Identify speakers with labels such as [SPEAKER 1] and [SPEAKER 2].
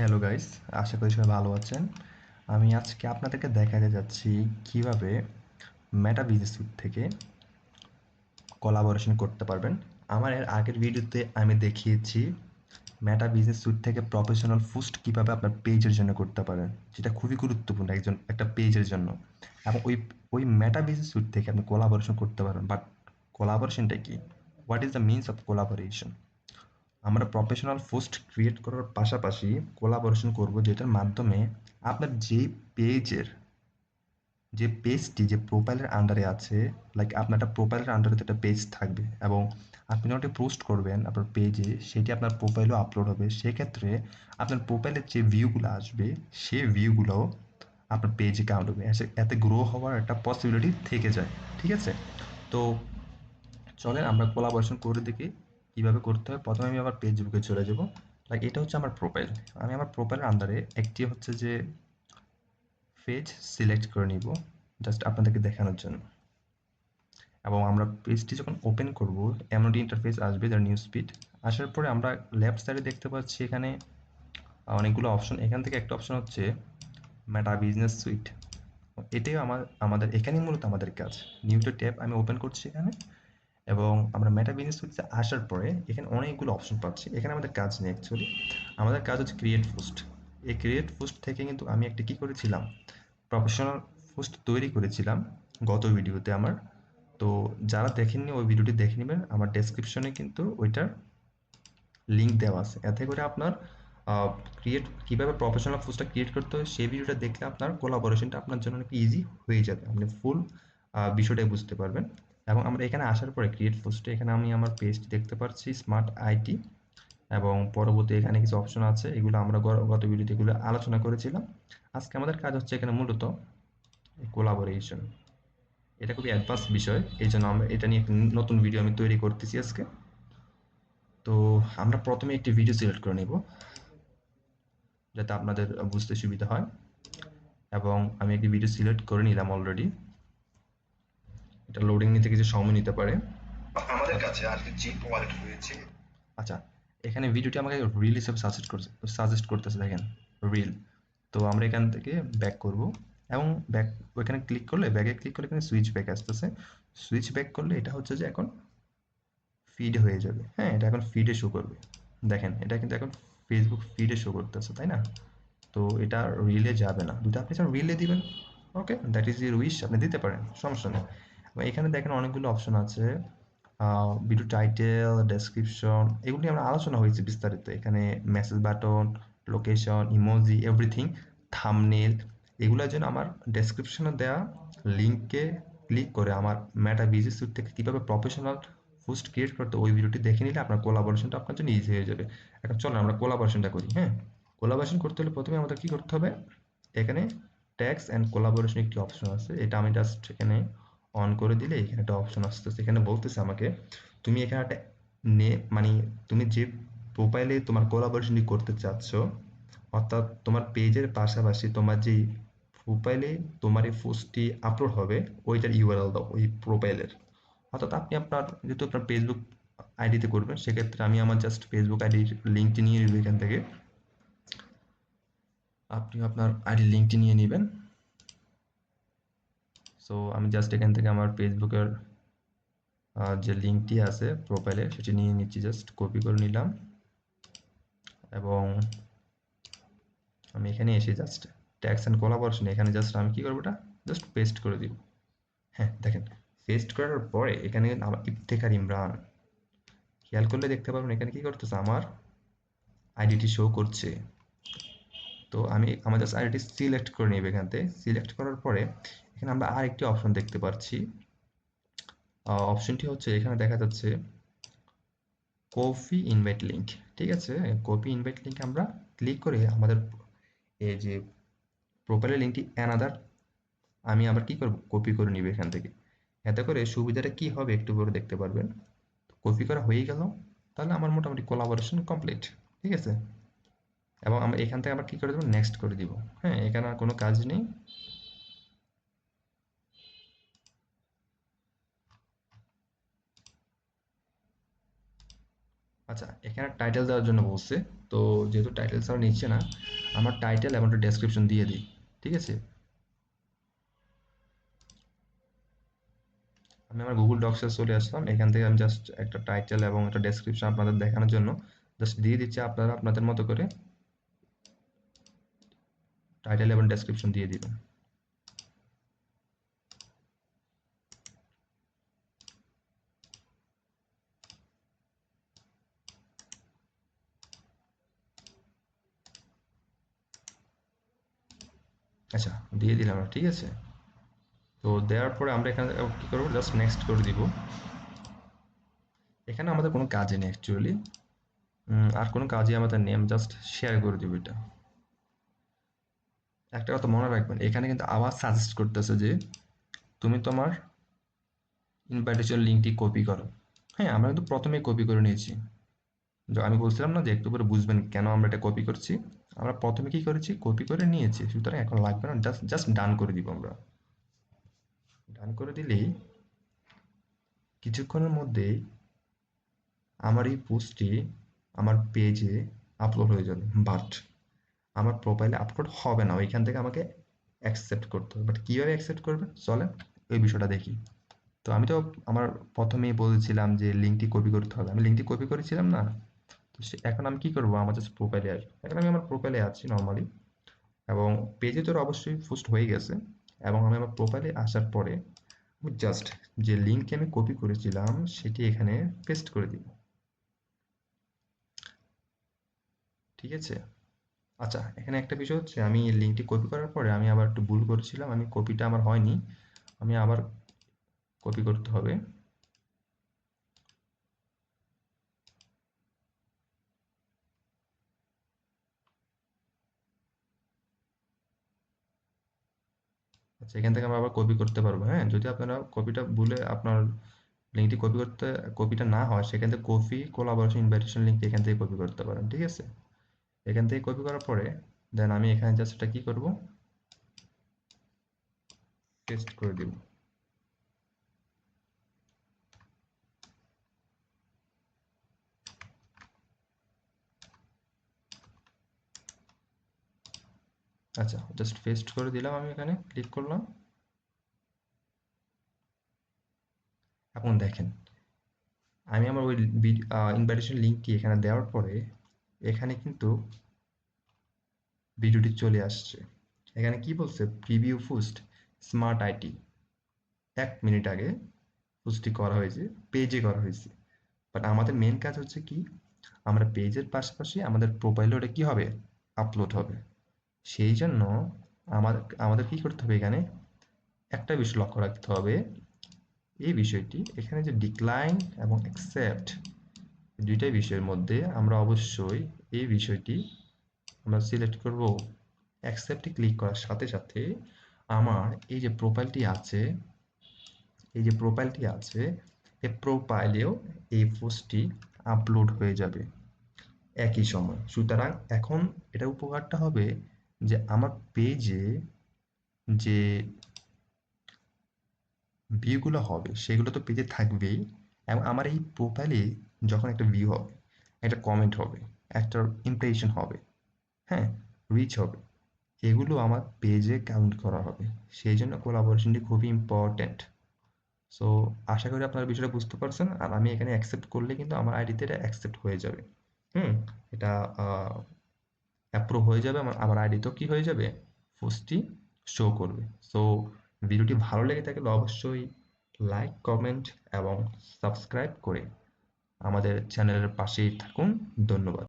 [SPEAKER 1] Hello guys, আশা করি সবাই ভালো আছেন। আমি আজকে আপনাদেরকে দেখাতে যাচ্ছি কিভাবে মেটা বিজনেস সুইট থেকে কোলাবোরেশন করতে পারবেন। আমার এর আগের ভিডিওতে আমি দেখিয়েছি মেটা বিজনেস সুইট থেকে প্রফেশনাল পোস্ট কিভাবে আপনার পেজের জন্য করতে পারেন, যেটা খুবই গুরুত্বপূর্ণ একটা পেজের জন্য। এবং ওই মেটা বিজনেস সুইট থেকে আপনি কোলাবোরেশন করতে পারেন, বাট কোলাবোরেশনটা কি? What is the means of collaboration? আমরা প্রফেশনাল পোস্ট ক্রিয়েট করার পাশাপাশি কোলাবোরেশন করব, যেটার মাধ্যমে আপনার পেজের যে পেজটি যে প্রোফাইলের আন্ডারে আছে, লাইক আপনার একটা প্রোফাইলের আন্ডারে একটা পেজ থাকবে, এবং আপনি যখন পোস্ট করবেন আপনার পেজে, সেটি আপনার প্রোফাইলেও আপলোড হবে। সেক্ষেত্রে আপনার প্রোফাইলের যে ভিউগুলো আসবে, সেই ভিউগুলো আপনার পেজে কাউন্ট হবে, এতে গ্রো হওয়ার একটা পসিবিলিটি থেকে যায়। ঠিক আছে? তো চলেন আমরা কোলাবোরেশন করে দেখি কিভাবে করতে হয়। প্রথমে আমি আবার ফেসবুকে চলে যাব। লাইক এটা হচ্ছে আমার প্রোফাইল। আমি আমার প্রোফাইলের আন্ডারে একটি হচ্ছে যে পেজ সিলেক্ট করে নিব, জাস্ট আপনাদেরকে দেখানোর জন্য। এবং আমরা পেজটি যখন ওপেন করব, এমন একটি ইন্টারফেস আসবে, যার নিউজ ফিড। আসার পরে আমরা লেফট সাইডে দেখতে পাচ্ছি এখানে অনেকগুলো অপশন। এখান থেকে একটা অপশন হচ্ছে মেটা বিজনেস সুইট। এটাই আমাদের এখানেই মূলত আমাদের কাজ। নিউ টু ট্যাব আমি ওপেন করছি এখানে, এবং আমরা মেটা বিজনেস সুইটে আসার পরে এখানে অনেকগুলো অপশন পাচ্ছি। এখানে আমাদের কাজ নেই অ্যাকচুয়ালি, আমাদের কাজ হচ্ছে ক্রিয়েট পোস্ট। এই ক্রিয়েট পোস্ট থেকে কিন্তু আমি একটা কি করেছিলাম, প্রফেশনাল পোস্ট তৈরি করেছিলাম গত ভিডিওতে আমার। তো যারা দেখেননি ওই ভিডিওটি দেখে নেবেন, আমার ডেসক্রিপশনে কিন্তু ওইটার লিঙ্ক দেওয়া আছে। এতে করে আপনার কীভাবে প্রফেশনাল পোস্টটা ক্রিয়েট করতে হয় সেই ভিডিওটা দেখলে আপনার কোলাবোরেশনটা আপনার জন্য অনেক ইজি হয়ে যাবে, আপনি ফুল বিষয়টাই বুঝতে পারবেন। এবং আমরা এখানে আসার পরে ক্রিয়েট পোস্টে এখানে আমি আমার পেজটি দেখতে পাচ্ছি, স্মার্ট আইটি। এবং পরবর্তী এখানে কিছু অপশন আছে, এগুলো আমরা গত ভিডিওতে এগুলো আলোচনা করেছিলাম। আজকে আমাদের কাজ হচ্ছে এখানে মূলত কোলাবোরেশন। এটা খুবই অ্যাডভান্স বিষয়, এই জন্য আমরা এটা নিয়ে একটা নতুন ভিডিও আমি তৈরি করতেছি আজকে। তো আমরা প্রথমে একটি ভিডিও সিলেক্ট করে নিব, যাতে আপনাদের বুঝতে সুবিধা হয়। এবং আমি একটি ভিডিও সিলেক্ট করে নিলাম অলরেডি। এটা লোডিং নিতে কিছু সময় নিতে পারে। আমাদের কাছে আজকে জিপ ওয়ালেট রয়েছে। আচ্ছা, এখানে ভিডিওটি আমাকে রিল হিসেবে সাজেস্ট করতেছে, দেখেন, রিল। তো আমরা এখান থেকে ব্যাক করব, এবং ব্যাক ওইখানে ক্লিক করলে, ব্যাকে ক্লিক করলে এখানে সুইচ ব্যাক আসতেছে। সুইচ ব্যাক করলে এটা হচ্ছে যে এখন ফিড হয়ে যাবে। হ্যাঁ, এটা এখন ফিডে শো করবে। দেখেন, এটা কিন্তু এখন ফেসবুক ফিডে শো করতেছে, তাই না? তো এটা রিলে যাবে না, যদি আপনি চান রিলে দিবেন, ওকে, দ্যাট ইজ ইউর উইশ, আপনি দিতে পারেন, সমস্যা নেই। এবং এখানে দেখেন অনেকগুলো অপশন আছে, ভিডিও টাইটেল, ডেসক্রিপশন, এগুলো নিয়ে আমরা আলোচনা হয়েছে বিস্তারিত। এখানে message button, location, emoji, everything, thumbnail, এগুলোর জন্য আমার ডেসক্রিপশনে দেওয়া লিঙ্কে ক্লিক করে আমার মেটা বিজি সুইট থেকে কীভাবে প্রফেশনাল পোস্ট ক্রিয়েট করতে, ওই ভিডিওটি দেখে নিলে আপনার কোলাবোরেশনটা আপনার জন্য ইজি হয়ে যাবে। এখন চলো আমরা কোলাবোরেশনটা করি। হ্যাঁ, কোলাবোরেশন করতে হলে প্রথমে আমাদের কি করতে হবে, এখানে ট্যাক্স অ্যান্ড কোলাবোরেশন একটি অপশন আছে, এটা আমি জাস্ট এখানে অন করে দিলে এখানে একটা অপশন আসতেছে। এখানে বলতেছে আমাকে তুমি এখানে একটা মানে তুমি যে প্রোফাইলে তোমার কোলাবোরেশনটি করতে চাচ্ছ, অর্থাৎ তোমার পেজের পাশাপাশি তোমার যেই প্রোফাইলে তোমার এই পোস্টটি আপলোড হবে, ওইটার ইউআরএল দাও ওই প্রোফাইলের। অর্থাৎ আপনি আপনার, যেহেতু আপনার ফেসবুক আইডিতে করবেন, সেক্ষেত্রে আমি আমার জাস্ট ফেসবুক আইডির লিঙ্কটি নিয়ে নেব এখান থেকে। আপনি আপনার আইডির লিঙ্কটি নিয়ে নেবেন। সো আমি জাস্ট এখান থেকে আমার ফেসবুকের যে লিঙ্কটি আছে প্রোফাইলে, সেটি নিয়ে নিচ্ছি, জাস্ট কপি করে নিলাম। এবং আমি এখানে এসে জাস্ট ট্যাক্স অ্যান্ড কোলাবোরেশন, এখানে জাস্ট আমি কি করবো, এটা জাস্ট পেস্ট করে দিব। হ্যাঁ, দেখেন, পেস্ট করার পরে এখানে আমার ইফতেখার ইমরান, খেয়াল করলে দেখতে পারবেন এখানে কি করতেছে, আমার আইডিটি শো করছে। তো আমি আমার জাস্ট আইডিটি সিলেক্ট করে নিব। এখান থেকে সিলেক্ট করার পরে এখানে আমরা আরেকটি অপশন দেখতে পাচ্ছি। অপশনটি হচ্ছে এখানে দেখা যাচ্ছে কপি ইনভাইট লিঙ্ক। ঠিক আছে, কপি ইনভাইট লিঙ্ক আমরা ক্লিক করে আমাদের এই যে প্রোফাইলের লিঙ্কটি অ্যানাদার, আমি আবার কি করব, কপি করে নিব এখান থেকে। এতে করে সুবিধাটা কি হবে একটু পরে দেখতে পারবেন। কপি করা হয়ে গেল, তাহলে আমার মোটামুটি কোলাবোরেশন কমপ্লিট। ঠিক আছে, এবং আমরা এখান থেকে আবার কি করে দেবো, নেক্সট করে দিব। হ্যাঁ, এখানে আর কোনো কাজ নেই। আচ্ছা, এখানে টাইটেল দেওয়ার জন্য বলছে। তো যেহেতু টাইটেল ছাড়া নিচ্ছে না, আমার টাইটেল এবং একটা ডেসক্রিপশন দিয়ে দিই। ঠিক আছে, আমি আমার গুগল ডক্সে চলে আসলাম। এখান থেকে আমি জাস্ট একটা টাইটেল এবং একটা ডেসক্রিপশন আপনাদের দেখানোর জন্য জাস্ট দিয়ে দিচ্ছি। আপনারা আপনাদের মতো করে টাইটেল এবং ডেসক্রিপশন দিয়ে দিবেন। আচ্ছা, দিয়ে দিলাম আমরা, ঠিক আছে। তো দেওয়ার পরে আমরা এখানে কি করবো, জাস্ট নেক্সট করে দিব। এখানে আমাদের কোনো কাজই নেই অ্যাকচুয়ালি, আর কোনো কাজই আমাদের নেই। আমি জাস্ট শেয়ার করে দিব এটা। একটা কথা মনে রাখবেন, এখানে কিন্তু আবার সাজেস্ট করতেছে যে তুমি তোমার ইনভাইটেশন লিঙ্কটি কপি করো। হ্যাঁ, আমরা কিন্তু প্রথমেই কপি করে নিয়েছি। আমি বলছিলাম না যে একটু পরে বুঝবেন কেন আমরা এটা কপি করছি। আমরা প্রথমে কি করেছি, কপি করে নিয়েছি, সুতরাং এখন লাগবে না, জাস্ট জাস্ট ডান করে দিব আমরা। ডান করে দিলেই কিছুক্ষণের মধ্যেই আমার এই পোস্টটি আমার পেজে আপলোড হয়ে যাবে। বাট আমার প্রোফাইলে আপলোড হবে না, ওইখান থেকে আমাকে অ্যাকসেপ্ট করতে হবে। বাট কীভাবে অ্যাকসেপ্ট করবে, চলেন ওই বিষয়টা দেখি। তো আমি তো আমার প্রথমেই বলছিলাম যে লিঙ্কটি কপি করতে হবে, আমি লিঙ্কটি কপি করেছিলাম না। তো এখন আমি কি করবো, আমার জাস্ট প্রোফাইলে আসবো। এখন আমি আমার প্রোফাইলে আছি নর্মালি, এবং পেজে তোর অবশ্যই পোস্ট হয়ে গেছে। এবং আমি আমার প্রোফাইলে আসার পরে আমি জাস্ট যে লিঙ্কটি আমি কপি করেছিলাম সেটি এখানে পেস্ট করে দিব। ঠিক আছে। আচ্ছা, এখানে একটা বিষয় হচ্ছে, আমি লিঙ্কটি কপি করার পরে আমি আবার একটু ভুল করেছিলাম, আমি কপিটা আমার হয়নি, আমি আবার কপি করতে হবে। আচ্ছা, এখান থেকে আমরা আবার কপি করতে পারবো। হ্যাঁ, যদি আপনারা কপিটা ভুলে আপনার লিঙ্কটি কপি করতে, কপিটা না হয়, সেখান থেকে কপি কোলাবোরেশন ইনভাইটেশন লিঙ্ক এখান থেকে কপি করতে পারেন। ঠিক আছে, এখান থেকে কপি করার পরে দেন আমি এখানে জাস্ট এটা কি করব, পেস্ট করে দিব। আচ্ছা, জাস্ট পেস্ট করে দিলাম, আমি এখানে ক্লিক করলাম। এখন দেখেন, আমি আমার ওই ইনভাইটেশন লিঙ্কটি এখানে দেওয়ার পরে এখানে কিন্তু ভিডিওটি চলে আসছে। এখানে কি বলছে, preview post smart IT, 1 minute আগে পোস্টটি করা হয়েছে, পেজে করা হয়েছে। বাট আমাদের মেন কাজ হচ্ছে কি, আমরা পেজের পাশাপাশি আমাদের প্রোফাইলে ওটা কি হবে, আপলোড হবে। সেই জন্য আমাদের আমাদের কি করতে হবে, এখানে একটা বিষয় লক্ষ্য রাখতে হবে। এই বিষয়টি এখানে যে ডিক্লাইন এবং অ্যাকসেপ্ট, দুইটাই বিষয়ের মধ্যে আমরা অবশ্যই এই বিষয়টি আমরা সিলেক্ট করব। অ্যাকসেপ্টে ক্লিক করার সাথে সাথে আমার এই যে প্রোফাইলটি আছে, এই যে প্রোফাইলটি আছে, এই প্রোফাইলেও এই পোস্টটি আপলোড হয়ে যাবে একই সময়। সুতরাং এখন এটা উপকারটা হবে যে আমার পেজে যে ভিউগুলো হবে সেগুলো তো পেজে থাকবেই, এবং আমার এই প্রোফাইলে যখন একটা ভিউ হবে, একটা কমেন্ট হবে, একটা ইমপ্রেশন হবে, হ্যাঁ, রিচ হবে, এগুলো আমার পেজে কাউন্ট করা হবে। সেই জন্য কোলাবোরেশনটি খুবই ইম্পর্ট্যান্ট। সো আশা করি আপনারা বিষয়টা বুঝতে পারছেন। আর আমি এখানে অ্যাকসেপ্ট করলে কিন্তু আমার আইডিতে এটা অ্যাকসেপ্ট হয়ে যাবে। হুম, এটা অ্যাপ্রুভ হয়ে যাবে, আমার আইডিতেও কি হয়ে যাবে, পোস্টটি শো করবে। সো ভিডিওটি ভালো লেগে থাকলে অবশ্যই লাইক, কমেন্ট এবং সাবস্ক্রাইব করে আমাদের চ্যানেলের পাশেই থাকুন। ধন্যবাদ।